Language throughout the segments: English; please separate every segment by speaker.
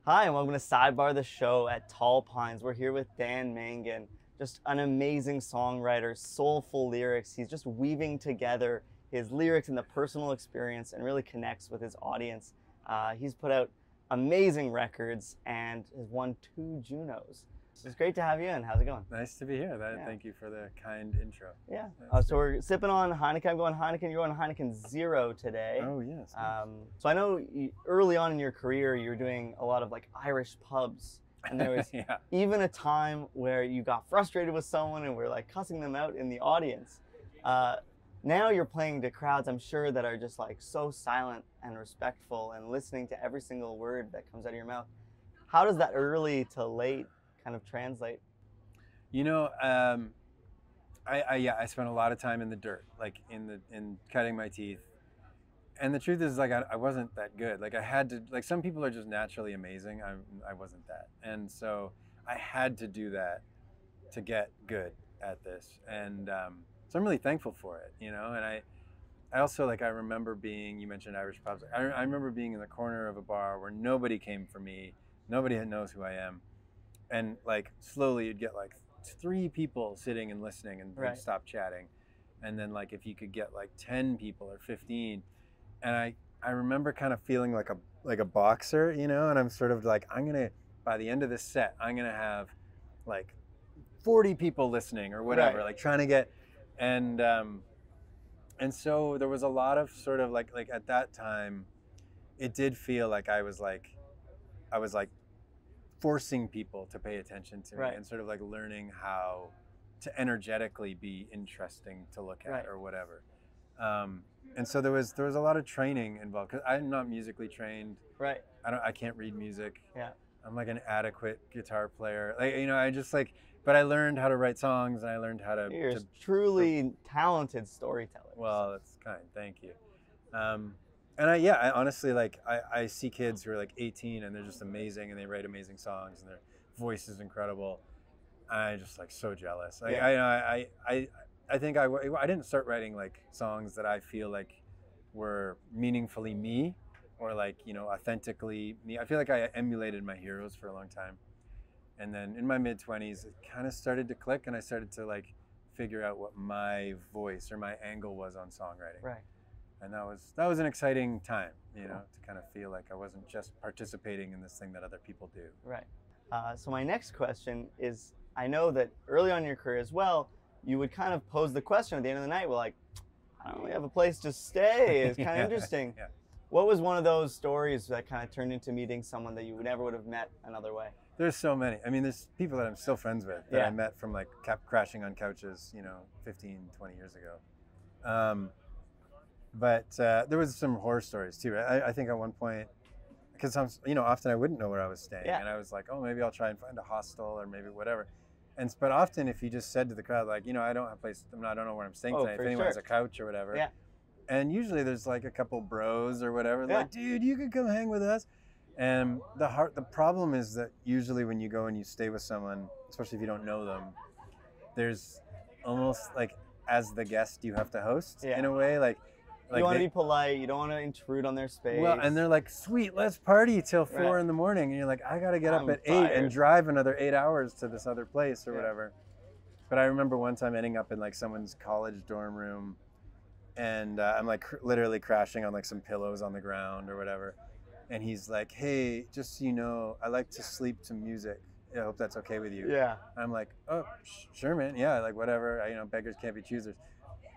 Speaker 1: Hi, and welcome to SideBar The Show at Tall Pines. We're here with Dan Mangan, just an amazing songwriter, soulful lyrics. He's just weaving together his lyrics and the personal experience and really connects with his audience. He's put out amazing records and has won 2 Junos. So it's great to have you in. How's it going?
Speaker 2: Nice to be here. Thank you for the kind intro.
Speaker 1: Yeah. So we're sipping on Heineken. I'm going Heineken. You're going Heineken Zero today.
Speaker 2: Oh, yes.
Speaker 1: So I know early on in your career, you were doing a lot of like Irish pubs. And there was
Speaker 2: yeah.
Speaker 1: even a time where you got frustrated with someone and were like cussing them out in the audience. Now you're playing to crowds, I'm sure, that are just like so silent and respectful and listening to every single word that comes out of your mouth. How does that early to late kind of translate?
Speaker 2: You know, I spent a lot of time in the dirt, like in cutting my teeth. And the truth is, like, I wasn't that good. Like, I had to, like, some people are just naturally amazing. I wasn't that. And so I had to do that to get good at this. And so I'm really thankful for it, you know? And I also, like, I remember being, you mentioned Irish pubs. I remember being in the corner of a bar where nobody came for me. Nobody knows who I am. And, like, slowly you'd get, like, 3 people sitting and listening and
Speaker 1: Right.
Speaker 2: stop chatting. And then, like, if you could get, like, 10 people or 15. And I remember kind of feeling like a boxer, you know, and I'm sort of like, by the end of this set, I'm gonna have like 40 people listening or whatever,
Speaker 1: Right.
Speaker 2: like trying to get, and so there was a lot of sort of like at that time, it did feel like I was like forcing people to pay attention to me,
Speaker 1: Right.
Speaker 2: and sort of like learning how to energetically be interesting to look at,
Speaker 1: Right.
Speaker 2: or whatever. And so there was a lot of training involved, because I'm not musically trained.
Speaker 1: Right.
Speaker 2: I can't read music.
Speaker 1: Yeah.
Speaker 2: I'm like an adequate guitar player. Like, you know, I just like, but I learned how to write songs, and I learned how to.
Speaker 1: You're a truly talented storyteller.
Speaker 2: Well, that's kind. Thank you. And I honestly, like, I see kids who are like 18 and they're just amazing, and they write amazing songs, and their voice is incredible. I just like so jealous. Like,
Speaker 1: Yeah.
Speaker 2: I think I didn't start writing like songs that I feel like were meaningfully me, or like, you know, authentically me. I feel like I emulated my heroes for a long time. And then in my mid-20s, it kind of started to click, and I started to like figure out what my voice or my angle was on songwriting.
Speaker 1: Right.
Speaker 2: And that was an exciting time, you know, to kind of feel like I wasn't just participating in this thing that other people do.
Speaker 1: Right. So my next question is, I know that early on in your career as well, you would kind of pose the question at the end of the night, well, like, I don't really have a place to stay. It's kind of interesting.
Speaker 2: Yeah.
Speaker 1: What was one of those stories that kind of turned into meeting someone that you never would have met another way?
Speaker 2: There's so many. I mean, there's people that I'm still friends with that I met from like crashing on couches, you know, 15, 20 years ago. But there was some horror stories too. I think at one point, because often I wouldn't know where I was staying, and I was like, oh, maybe I'll try and find a hostel or maybe whatever. But often if you just said to the crowd, like, you know, I don't have a place, I don't know where I'm staying tonight. If anyone has a couch or whatever. Yeah. And usually there's like a couple bros or whatever. They're like, dude, you could come hang with us. And the problem is that usually when you go and you stay with someone, especially if you don't know them, there's almost like, as the guest, you have to host in a way. Like
Speaker 1: you want to be polite. You don't want to intrude on their space.
Speaker 2: Well, and they're like, sweet, let's party till 4 in the morning. And you're like, I got to get up at 8 and drive another 8 hours to this other place or whatever. But I remember one time ending up in like someone's college dorm room, and I'm like literally crashing on like some pillows on the ground or whatever. And he's like, hey, just so you know, I like to sleep to music. I hope that's okay with you. Yeah. I'm like, oh, sure, man. Yeah, like whatever. Beggars can't be choosers.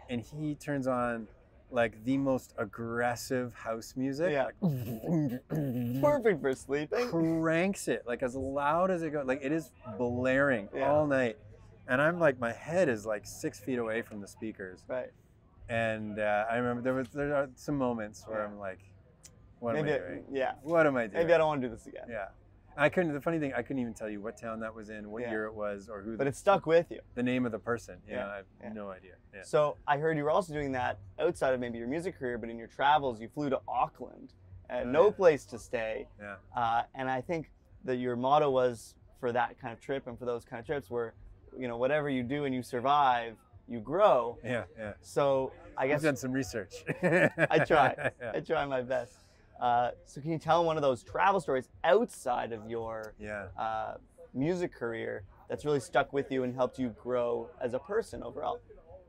Speaker 2: And he turns on like the most aggressive house music. Yeah. Like,
Speaker 1: perfect for sleeping.
Speaker 2: Cranks it like as loud as it goes. Like it is blaring all night. And I'm like, my head is like 6 feet away from the speakers.
Speaker 1: Right.
Speaker 2: And I remember there are some moments where I'm like, what am I doing?
Speaker 1: Yeah.
Speaker 2: What am I doing?
Speaker 1: Maybe I don't want to do this again.
Speaker 2: Yeah. The funny thing, I couldn't even tell you what town that was in, what year it was, or who.
Speaker 1: But it stuck with you.
Speaker 2: The name of the person. You know, I have no idea. Yeah.
Speaker 1: So I heard you were also doing that outside of maybe your music career, but in your travels, you flew to Auckland, no place to stay. Yeah. And I think that your motto was for that kind of trip and for those kind of trips were, you know, whatever you do and you survive, you grow.
Speaker 2: Yeah, yeah.
Speaker 1: So I guess
Speaker 2: I've done some research.
Speaker 1: I try. I try my best. So can you tell one of those travel stories outside of your
Speaker 2: Yeah.
Speaker 1: music career that's really stuck with you and helped you grow as a person overall?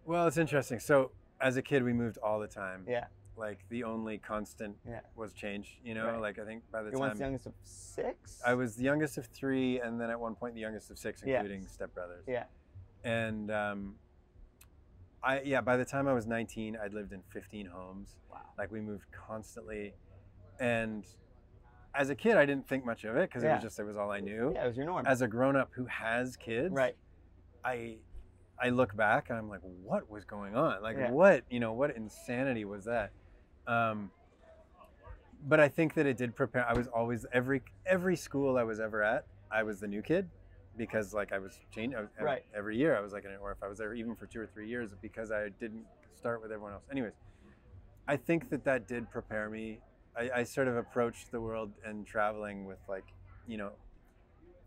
Speaker 2: Well, it's interesting. So as a kid, we moved all the time.
Speaker 1: Yeah.
Speaker 2: Like the only constant was change, you know,
Speaker 1: Right.
Speaker 2: like I think by the
Speaker 1: You're
Speaker 2: time
Speaker 1: once the youngest of 6?
Speaker 2: I was the youngest of 3, and then at one point the youngest of 6, including
Speaker 1: Yes.
Speaker 2: stepbrothers.
Speaker 1: Yeah.
Speaker 2: And by the time I was 19, I'd lived in 15 homes.
Speaker 1: Wow.
Speaker 2: Like we moved constantly. And as a kid, I didn't think much of it because it was all I knew.
Speaker 1: Yeah, it was your norm.
Speaker 2: As a grown-up who has kids,
Speaker 1: Right.
Speaker 2: I look back and I'm like, what was going on? Like what insanity was that? But I think that it did prepare. I was always every school I was ever at, I was the new kid, because like I was changed every year. I was like, or if I was there even for 2 or 3 years, because I didn't start with everyone else. Anyways, I think that did prepare me. I sort of approached the world and traveling with like, you know,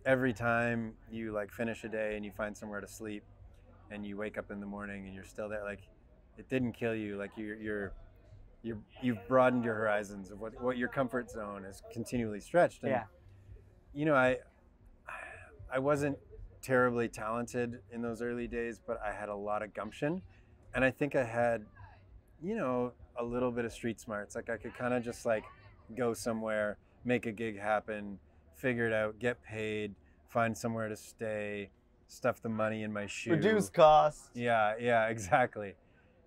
Speaker 2: every time you like finish a day and you find somewhere to sleep, and you wake up in the morning and you're still there, like it didn't kill you. Like you've broadened your horizons of what your comfort zone is continually stretched. And, you know, I wasn't terribly talented in those early days, but I had a lot of gumption, and I think I had, you know, a little bit of street smarts. Like I could kind of just like go somewhere, make a gig happen, figure it out, get paid, find somewhere to stay, stuff the money in my shoe,
Speaker 1: reduce costs.
Speaker 2: Yeah, exactly.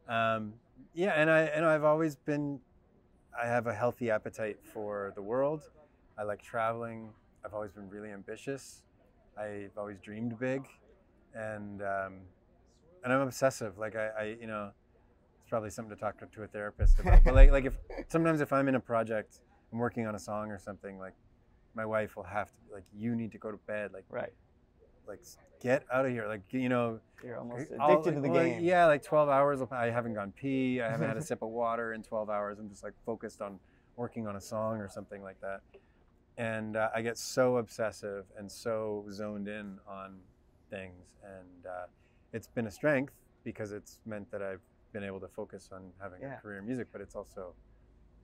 Speaker 2: And I've always been, I have a healthy appetite for the world. I like traveling. I've always been really ambitious. I've always dreamed big, and I'm obsessive. Like I you know, it's probably something to talk to a therapist about. But like if I'm in a project, I'm working on a song or something, like my wife will have to like, you need to go to bed, like like get out of here, like, you know,
Speaker 1: you're almost addicted to the game.
Speaker 2: Yeah, like 12 hours. I haven't gone pee. I haven't had a sip of water in 12 hours. I'm just like focused on working on a song or something like that. And I get so obsessive and so zoned in on things. And it's been a strength because it's meant that I've been able to focus on having a career in music, but it's also,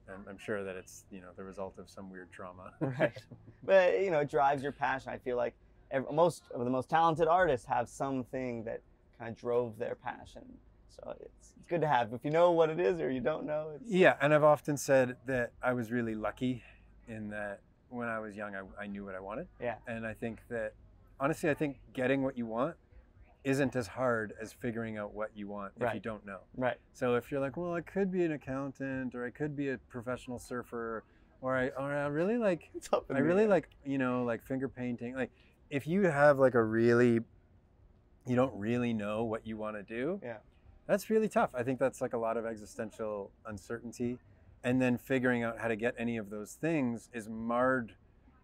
Speaker 2: I'm sure that it's, you know, the result of some weird trauma.
Speaker 1: Right. But, you know, it drives your passion. I feel like most of the most talented artists have something that kind of drove their passion. So it's good to have. If you know what it is or you don't know.
Speaker 2: Yeah, and I've often said that I was really lucky in that when I was young, I knew what I wanted.
Speaker 1: Yeah.
Speaker 2: And I think that, honestly, I think getting what you want isn't as hard as figuring out what you want if you don't know.
Speaker 1: Right.
Speaker 2: So if you're like, well, I could be an accountant, or I could be a professional surfer, or I really like, you know, like finger painting. Like if you have like you don't really know what you want to do.
Speaker 1: Yeah.
Speaker 2: That's really tough. I think that's like a lot of existential uncertainty. And then figuring out how to get any of those things is marred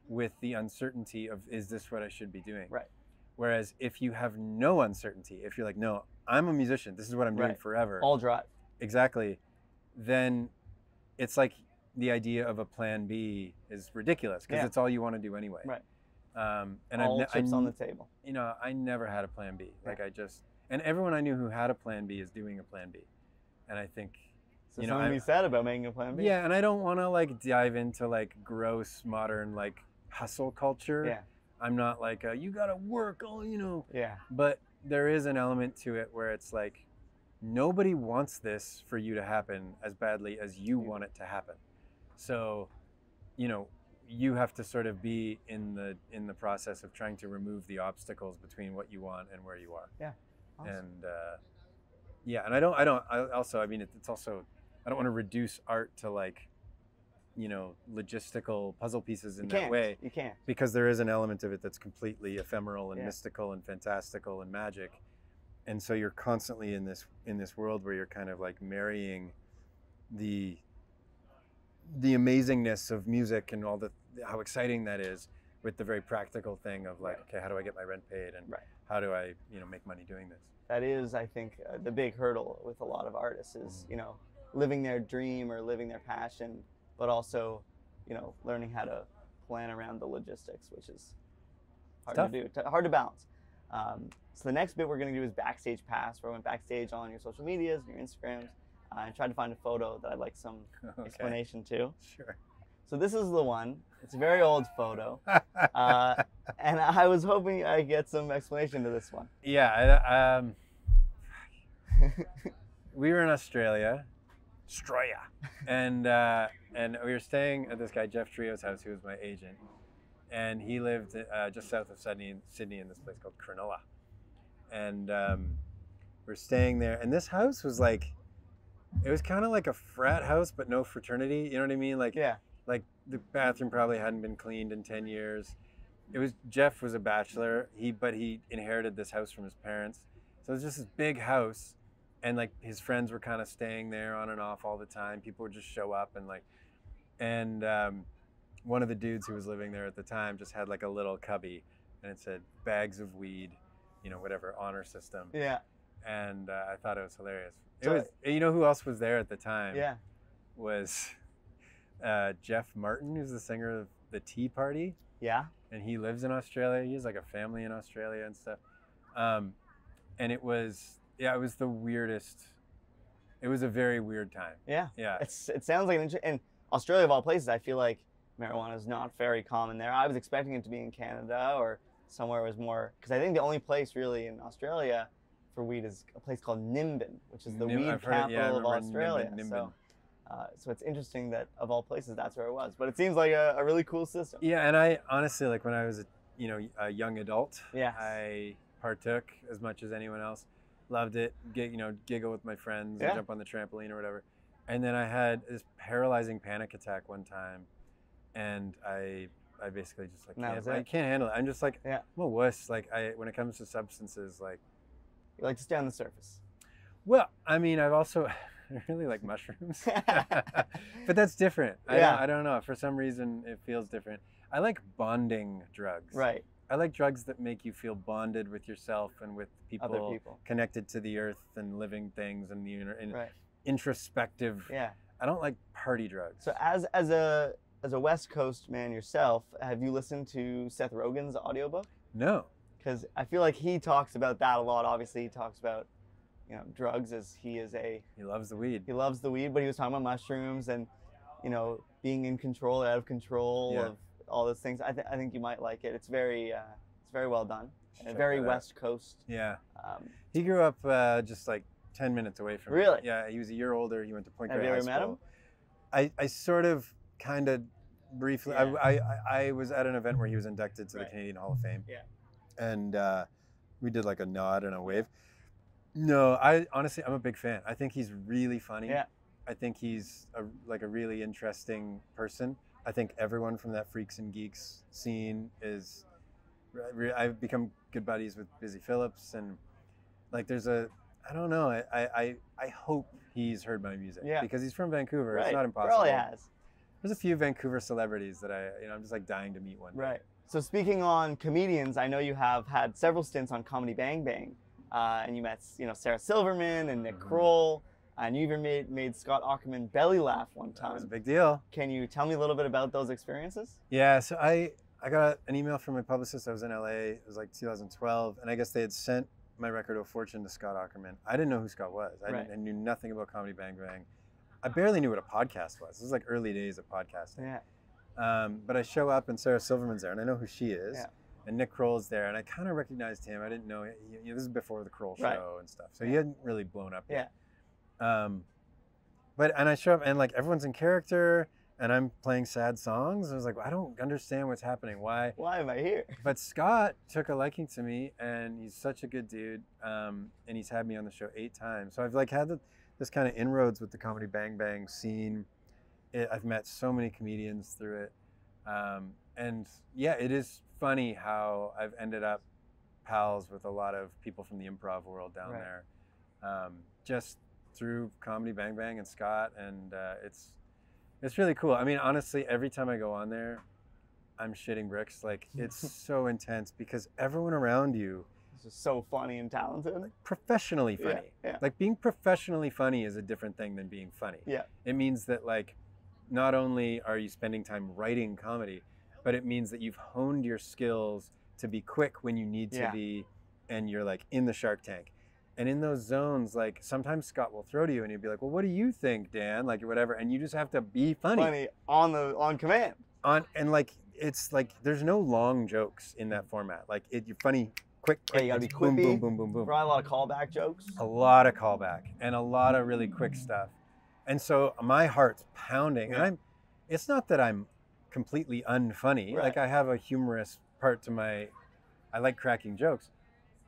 Speaker 2: with the uncertainty of, is this what I should be doing?
Speaker 1: Right.
Speaker 2: Whereas if you have no uncertainty, if you're like, no, I'm a musician, this is what I'm doing forever.
Speaker 1: All drive.
Speaker 2: Exactly. Then it's like the idea of a plan B is ridiculous because it's all you want to do anyway.
Speaker 1: Right.
Speaker 2: And
Speaker 1: all chips on the table.
Speaker 2: You know, I never had a plan B. Like and everyone I knew who had a plan B is doing a plan B. And I think,
Speaker 1: so you know, something to be said about making a plan B.
Speaker 2: Yeah, and I don't want to like dive into like gross modern like hustle culture.
Speaker 1: Yeah.
Speaker 2: I'm not like you gotta work, you know.
Speaker 1: Yeah.
Speaker 2: But there is an element to it where it's like nobody wants this for you to happen as badly as you want it to happen. So, you know, you have to sort of be in the process of trying to remove the obstacles between what you want and where you are.
Speaker 1: Yeah. Awesome.
Speaker 2: And and I mean, it's also, I don't want to reduce art to like, you know, logistical puzzle pieces in that way.
Speaker 1: You can't.
Speaker 2: Because there is an element of it that's completely ephemeral and mystical and fantastical and magic. And so you're constantly in this world where you're kind of like marrying the amazingness of music and all how exciting that is with the very practical thing of like, okay, how do I get my rent paid, and how do I, you know, make money doing this?
Speaker 1: That is, I think, the big hurdle with a lot of artists is, you know, living their dream or living their passion, but also, you know, learning how to plan around the logistics, which is hard to do, hard to balance. So the next bit we're going to do is Backstage Pass, where I went backstage on your social medias and your Instagrams and tried to find a photo that I'd like some explanation to.
Speaker 2: Sure.
Speaker 1: So this is the one. It's a very old photo. And I was hoping I get some explanation to this one.
Speaker 2: Yeah, we were in Australia, and we were staying at this guy Jeff Trio's house, who was my agent, and he lived just south of Sydney in this place called Cronulla, and we're staying there. And this house was like, it was kind of like a frat house, but no fraternity. You know what I mean? Like,
Speaker 1: yeah,
Speaker 2: like the bathroom probably hadn't been cleaned in 10 years. Jeff was a bachelor. But he inherited this house from his parents. So it was just this big house, and like his friends were kind of staying there on and off all the time. People would just show up and one of the dudes who was living there at the time just had like a little cubby, and it said bags of weed, you know, whatever, honor system.
Speaker 1: Yeah.
Speaker 2: And I thought it was hilarious. You know who else was there at the time?
Speaker 1: Yeah.
Speaker 2: Was Jeff Martin, who's the singer of the Tea Party.
Speaker 1: Yeah.
Speaker 2: And he lives in Australia. He has like a family in Australia and stuff. And it was the weirdest. It was a very weird time.
Speaker 1: Yeah.
Speaker 2: Yeah.
Speaker 1: It sounds like in Australia of all places, I feel like marijuana is not very common there. I was expecting it to be in Canada or somewhere it was more, because I think the only place really in Australia for weed is a place called Nimbin, which is the weed capital of Australia. Nimbin. So it's interesting that of all places, that's where it was. But it seems like a really cool system.
Speaker 2: Yeah, and I honestly, like when I was a young adult,
Speaker 1: yes.
Speaker 2: I partook as much as anyone else. Loved it. Giggle with my friends,
Speaker 1: yeah.
Speaker 2: and jump on the trampoline or whatever. And then I had this paralyzing panic attack one time, and I basically just like I can't handle it. I'm just like,
Speaker 1: yeah.
Speaker 2: I'm a wuss. Like when it comes to substances, like
Speaker 1: you like to stay on the surface.
Speaker 2: Well, I mean, I really like mushrooms, but that's different.
Speaker 1: Yeah.
Speaker 2: I don't know. For some reason, it feels different. I like bonding drugs.
Speaker 1: Right.
Speaker 2: I like drugs that make you feel bonded with yourself and with
Speaker 1: other people
Speaker 2: connected to the earth and living things and
Speaker 1: right.
Speaker 2: introspective.
Speaker 1: Yeah.
Speaker 2: I don't like party drugs.
Speaker 1: So as a West Coast man yourself, have you listened to Seth Rogen's audiobook?
Speaker 2: No.
Speaker 1: Because I feel like he talks about that a lot. Obviously, he talks about drugs as he
Speaker 2: loves the weed.
Speaker 1: He loves the weed, but he was talking about mushrooms and being in control, out of control
Speaker 2: yeah.
Speaker 1: of all those things. I think you might like it. It's very well done and very West Coast.
Speaker 2: Yeah. He grew up just like 10 minutes away from me.
Speaker 1: Really?
Speaker 2: Yeah. He was a year older. He went to Point Grey High School.
Speaker 1: Have you ever met him?
Speaker 2: I sort of, kind of, briefly.
Speaker 1: Yeah.
Speaker 2: I was at an event where he was inducted to the Canadian Hall of Fame.
Speaker 1: Yeah.
Speaker 2: And we did like a nod and a wave. No, honestly, I'm a big fan. I think he's really funny.
Speaker 1: Yeah.
Speaker 2: I think he's a really interesting person. I think everyone from that Freaks and Geeks scene is. I've become good buddies with Busy Phillips, and like I don't know. I hope he's heard my music.
Speaker 1: Yeah.
Speaker 2: Because he's from Vancouver.
Speaker 1: Right.
Speaker 2: It's not impossible.
Speaker 1: Probably has.
Speaker 2: There's a few Vancouver celebrities that I'm just like dying to meet one day.
Speaker 1: Right. So speaking on comedians, I know you have had several stints on Comedy Bang Bang, and you met Sarah Silverman and Nick Kroll, and you even made Scott Aukerman belly laugh one time.
Speaker 2: That was a big deal.
Speaker 1: Can you tell me a little bit about those experiences?
Speaker 2: Yeah. So I got an email from my publicist. I was in LA. It was like 2012, and I guess they had sent my record of Fortune to Scott Aukerman. I didn't know who Scott was. I knew nothing about Comedy Bang Bang. I barely knew what a podcast was. This was like early days of podcasting.
Speaker 1: Yeah.
Speaker 2: But I show up and Sarah Silverman's there, and I know who she is.
Speaker 1: Yeah.
Speaker 2: And Nick Kroll's there, and I kind of recognized him. I didn't know. This is before the Kroll show and stuff, so he hadn't really blown up yet.
Speaker 1: Yeah.
Speaker 2: But I show up, and like everyone's in character, and I'm playing sad songs. I was like, I don't understand what's happening. Why
Speaker 1: am I here?
Speaker 2: But Scott took a liking to me, and he's such a good dude. And he's had me on the show 8 times. So I've like had this kind of inroads with the Comedy Bang Bang scene. I've met so many comedians through it. And yeah, it is funny how I've ended up pals with a lot of people from the improv world down there. Just through Comedy Bang Bang and Scott, and it's really cool. I mean, honestly, every time I go on there, I'm shitting bricks. Like, it's so intense because everyone around you
Speaker 1: is just so funny and talented.
Speaker 2: Professionally funny.
Speaker 1: Yeah.
Speaker 2: Like, being professionally funny is a different thing than being funny.
Speaker 1: Yeah.
Speaker 2: It means that, like, not only are you spending time writing comedy, but it means that you've honed your skills to be quick when you need to be, and you're like in the Shark Tank. And in those zones, like sometimes Scott will throw to you and he'll be like, well, what do you think, Dan? Like whatever. And you just have to be funny.
Speaker 1: On command.
Speaker 2: And like, it's like, there's no long jokes in that format. Like you're funny, quick.
Speaker 1: Yeah, you gotta be quippy.
Speaker 2: Boom, boom, boom, boom, boom.
Speaker 1: Probably a lot of callback jokes.
Speaker 2: A lot of callback and a lot of really quick stuff. And so my heart's pounding.
Speaker 1: Yeah.
Speaker 2: And it's not that I'm completely unfunny.
Speaker 1: Right.
Speaker 2: Like I have a humorous part to I like cracking jokes,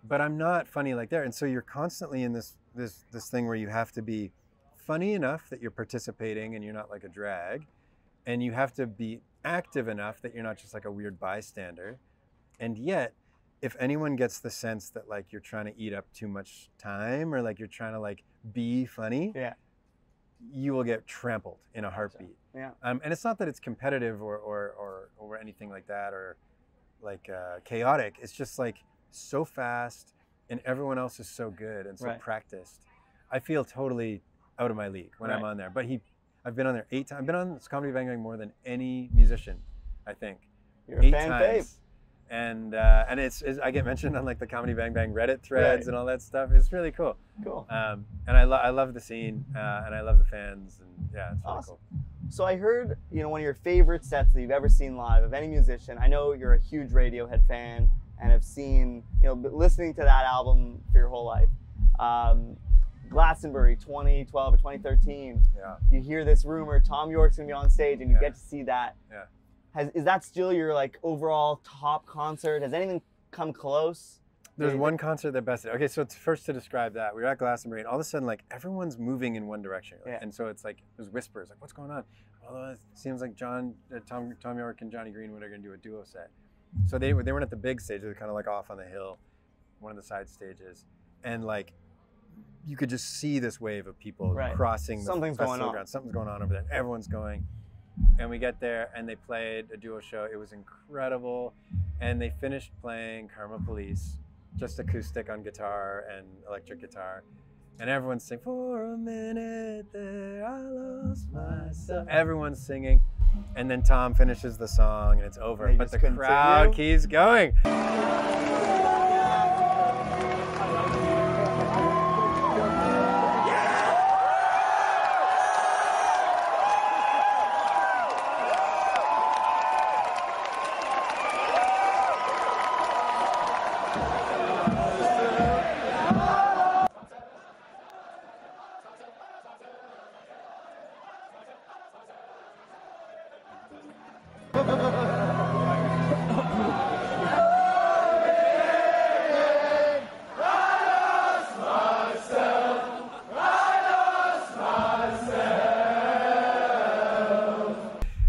Speaker 2: but I'm not funny like that. And so you're constantly in this thing where you have to be funny enough that you're participating and you're not like a drag, and you have to be active enough that you're not just like a weird bystander. And yet, if anyone gets the sense that like you're trying to eat up too much time or like you're trying to like be funny,
Speaker 1: yeah,
Speaker 2: you will get trampled in a heartbeat.
Speaker 1: Yeah.
Speaker 2: And it's not that it's competitive or anything like that or like chaotic. It's just like so fast and everyone else is so good and so
Speaker 1: right.
Speaker 2: practiced. I feel totally out of my league when
Speaker 1: right.
Speaker 2: I'm on there. But I've been on there 8 times. I've been on this Comedy Bang Bang more than any musician, I think.
Speaker 1: You're a fan fave.
Speaker 2: And it's I get mentioned on like the Comedy Bang Bang Reddit threads
Speaker 1: right.
Speaker 2: and all that stuff. It's really cool.
Speaker 1: Cool.
Speaker 2: And I love the scene and I love the fans and yeah, it's really
Speaker 1: awesome.
Speaker 2: cool.
Speaker 1: So I heard, one of your favorite sets that you've ever seen live of any musician. I know you're a huge Radiohead fan and have seen, listening to that album for your whole life. Glastonbury 2012 or 2013.
Speaker 2: Yeah.
Speaker 1: You hear this rumor Tom York's gonna be on stage and you get to see that.
Speaker 2: Yeah.
Speaker 1: Is that still your like overall top concert? Has anything come close?
Speaker 2: There's one concert that bested. Okay, so first to describe that, we were at Glastonbury and all of a sudden like everyone's moving in one direction.
Speaker 1: Yeah.
Speaker 2: And so it's like there's whispers like what's going on? Well, it seems like Tom York and Johnny Greenwood are gonna do a duo set. So they weren't at the big stage, they were kind of like off on the hill, one of the side stages. And like you could just see this wave of people
Speaker 1: right.
Speaker 2: crossing
Speaker 1: Something's
Speaker 2: the
Speaker 1: going on.
Speaker 2: ground. Something's going on over there. Everyone's going. And we get there and they played a duo show. It was incredible. And they finished playing Karma Police, just acoustic on guitar and electric guitar. And everyone's singing, for a minute there I lost myself. Everyone's singing. And then Tom finishes the song and it's over. But the crowd keeps going.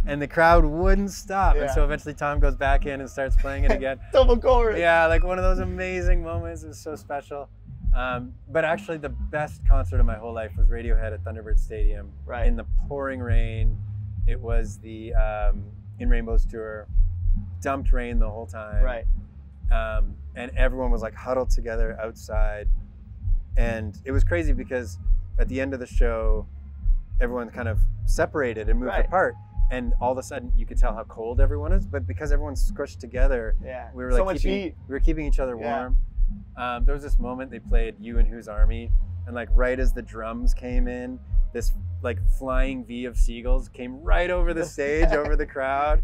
Speaker 2: And the crowd wouldn't stop.
Speaker 1: Yeah.
Speaker 2: And so eventually Tom goes back in and starts playing it again.
Speaker 1: Double chorus.
Speaker 2: Yeah, like one of those amazing moments. It was so special. But actually the best concert of my whole life was Radiohead at Thunderbird Stadium.
Speaker 1: Right.
Speaker 2: In the pouring rain. It was the In Rainbows tour. Dumped rain the whole time.
Speaker 1: Right.
Speaker 2: And everyone was like huddled together outside. And it was crazy because at the end of the show, everyone kind of separated and moved
Speaker 1: right.
Speaker 2: apart. And all of a sudden, you could tell how cold everyone is. But because everyone's squished together,
Speaker 1: yeah.
Speaker 2: we were
Speaker 1: so
Speaker 2: like
Speaker 1: much heat.
Speaker 2: We were keeping each other warm. Yeah. There was this moment they played "You and Whose Army," and like right as the drums came in, this like flying V of seagulls came right over the stage, over the crowd.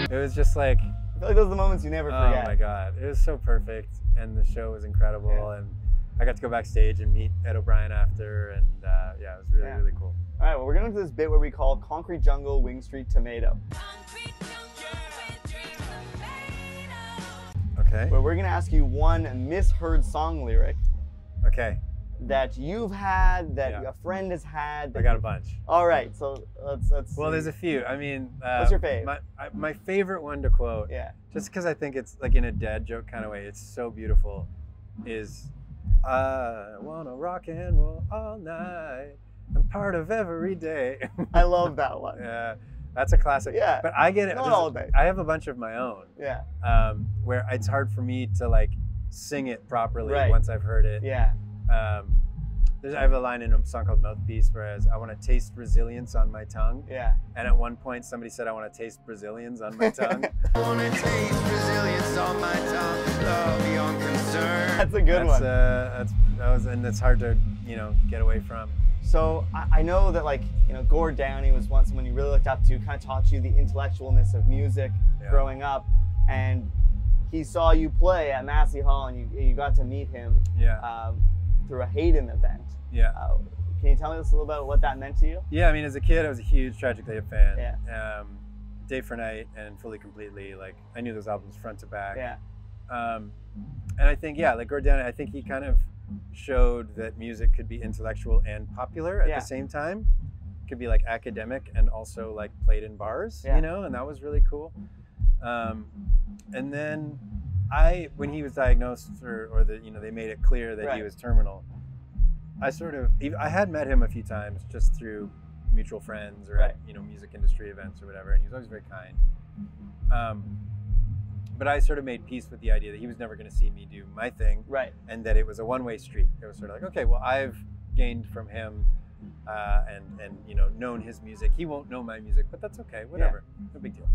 Speaker 2: It was just like,
Speaker 1: I feel like those are the moments you never forget.
Speaker 2: Oh my God, it was so perfect, and the show was incredible, yeah. And I got to go backstage and meet Ed O'Brien after, and yeah, it was really, really cool.
Speaker 1: All right, well, we're going to do this bit where we call Concrete Jungle, Wing Street Tomato.
Speaker 2: Okay.
Speaker 1: Where we're going to ask you one misheard song lyric.
Speaker 2: Okay.
Speaker 1: That you've had, that a friend has had.
Speaker 2: I got a bunch.
Speaker 1: All right, so let's
Speaker 2: Well, there's a few. I mean,
Speaker 1: what's your fave?
Speaker 2: My favorite one to quote, just because I think it's like in a dad joke kind of way, it's so beautiful, is I wanna rock and roll all night. I'm part of every day.
Speaker 1: I love that one.
Speaker 2: Yeah, that's a classic.
Speaker 1: Yeah,
Speaker 2: but I get it.
Speaker 1: Not all day.
Speaker 2: I have a bunch of my own.
Speaker 1: Yeah.
Speaker 2: Where it's hard for me to like sing it properly
Speaker 1: right.
Speaker 2: once I've heard it.
Speaker 1: Yeah.
Speaker 2: I have a line in a song called Mouthpiece, whereas I want to taste resilience on my tongue.
Speaker 1: Yeah.
Speaker 2: And at one point, somebody said, I want to taste Brazilians on my tongue. I want to taste Brazilians on my tongue, love beyond concern.
Speaker 1: That's a good one.
Speaker 2: And that's hard to, get away from.
Speaker 1: So I know that, like, Gord Downie was once someone you really looked up to, kind of taught you the intellectualness of music growing up, and he saw you play at Massey Hall, and you got to meet him through a Hayden event.
Speaker 2: Yeah.
Speaker 1: Can you tell me a little about what that meant to you?
Speaker 2: Yeah, I mean, as a kid, I was a huge Tragic Day fan.
Speaker 1: Yeah.
Speaker 2: Day for Night and Fully Completely. Like, I knew those albums front to back.
Speaker 1: Yeah.
Speaker 2: And I think, like Gord Downie, I think he kind of showed that music could be intellectual and popular at the same time. It could be like academic and also like played in bars, and that was really cool. And then when he was diagnosed, or they made it clear that he was terminal, I had met him a few times just through mutual friends or at music industry events or whatever, and he was always very kind. But I sort of made peace with the idea that he was never going to see me do my thing, and that it was a one-way street. It was sort of like, okay, well, I've gained from him and known his music. He won't know my music, but that's okay, whatever, no big deal.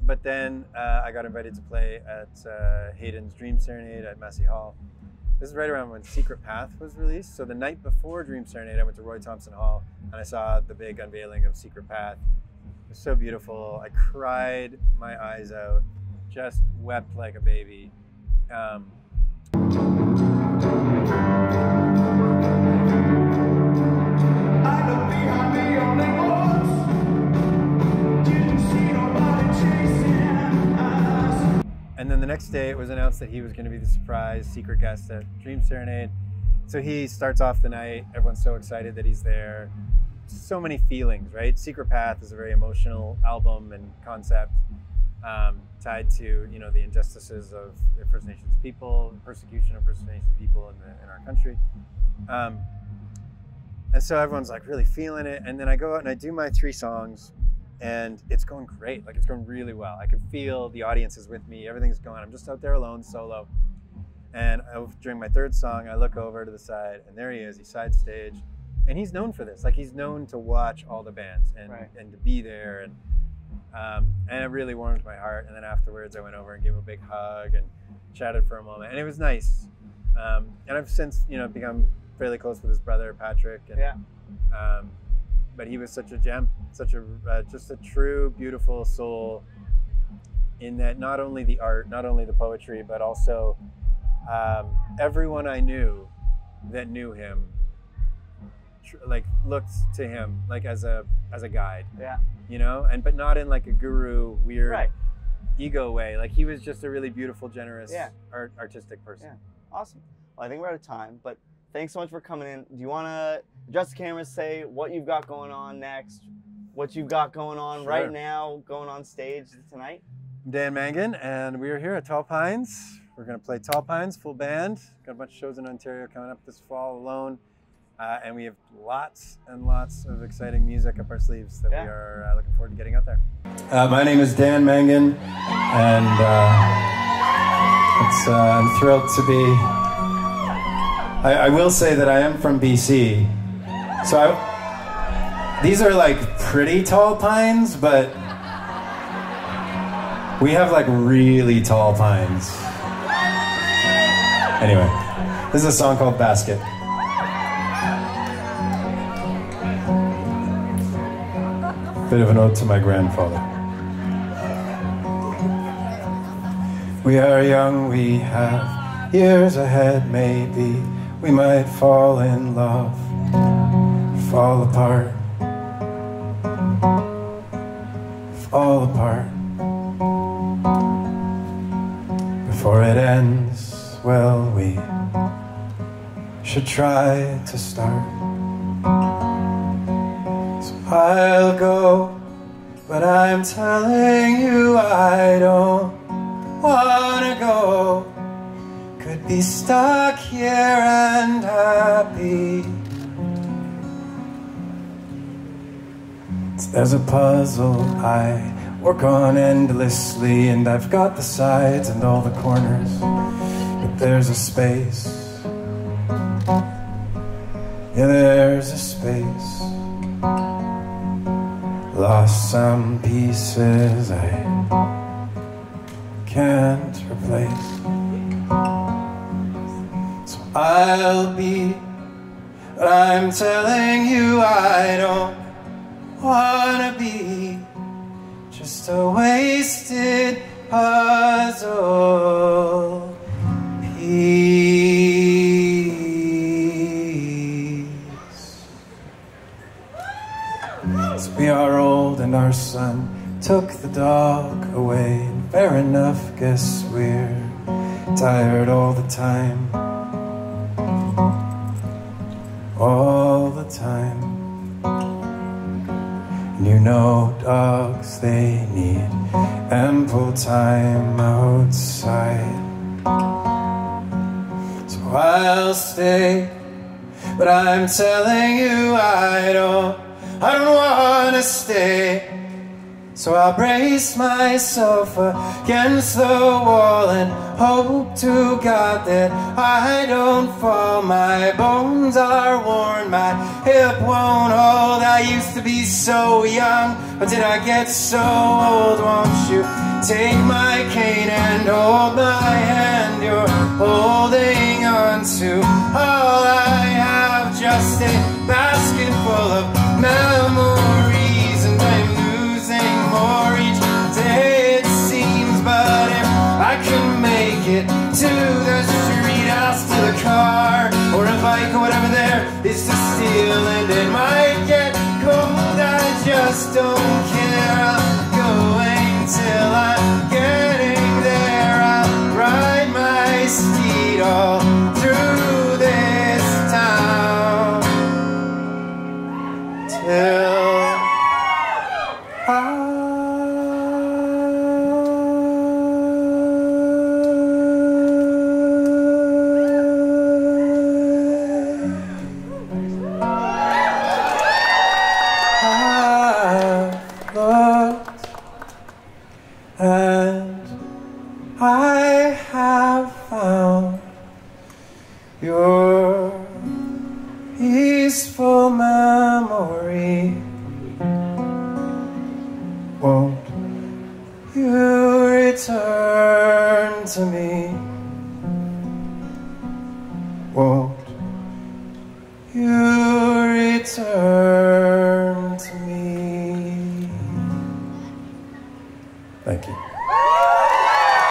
Speaker 2: But then I got invited to play at Hayden's Dream Serenade at Massey Hall. This is right around when Secret Path was released. So the night before Dream Serenade, I went to Roy Thompson Hall and I saw the big unveiling of Secret Path. It was so beautiful. I cried my eyes out, just wept like a baby. And then the next day it was announced that he was going to be the surprise secret guest at Dream Serenade. So he starts off the night, everyone's so excited that he's there. So many feelings, right? Secret Path is a very emotional album and concept tied to, the injustices of First Nations people, persecution of First Nations people in our country. And so everyone's like really feeling it. And then I go out and I do my 3 songs. And it's going great, like it's going really well. I can feel the audience is with me, everything's going. I'm just out there alone, solo. And during my 3rd song, I look over to the side and there he is, he's side stage. And he's known for this, like he's known to watch all the bands and to be there. And it really warmed my heart. And then afterwards I went over and gave him a big hug and chatted for a moment. And it was nice. And I've since, become fairly close with his brother, Patrick. And, but he was such a gem, just a true, beautiful soul in that not only the art, not only the poetry, but also everyone I knew that knew him, looked to him like as a guide, but not in like a guru, weird ego way. Like he was just a really beautiful, generous, artistic person.
Speaker 1: Yeah, awesome. Well, I think we're out of time, but thanks so much for coming in. Do you want to address the camera, say what you've got going on next, what you've got going on right now, going on stage tonight?
Speaker 2: I'm Dan Mangan, and we are here at Tall Pines. We're going to play Tall Pines, full band. Got a bunch of shows in Ontario coming up this fall alone. And we have lots and lots of exciting music up our sleeves that we are looking forward to getting out there. My name is Dan Mangan, and I'm thrilled to be... I will say that I am from BC, so these are like pretty tall pines, but we have like really tall pines. Anyway, this is a song called Basket. Bit of an ode to my grandfather. We are young, we have years ahead, maybe. We might fall in love, fall apart, fall apart. Before it ends, well, we should try to start. So I'll go, but I'm telling you I don't wanna go. Could be stuck here and happy. So there's a puzzle I work on endlessly, and I've got the sides and all the corners, but there's a space Yeah, there's a space, lost some pieces I can't replace. So I'll be, but I'm telling you I don't wanna be just a wasted puzzle piece. So we are old and our son took the dog away. Fair enough, guess we're tired all the time. All the time. And you know dogs, they need ample time outside. So I'll stay, but I'm telling you I don't wanna stay. So I'll brace myself against the wall and hope to God that I don't fall. My bones are worn, my hip won't hold. I used to be so young, but did I get so old? Won't you take my cane and hold my hand? You're holding on to all I have, just a basket full of memories, and I'm more each day it seems. But if I can make it to the street, I'll steal a car or a bike or whatever there is to steal. And it might get cold, I just don't care. I'm going till I'm getting there. I'll ride my steed all through this town till I have found your peaceful memory. Won't you return to me? Won't you return?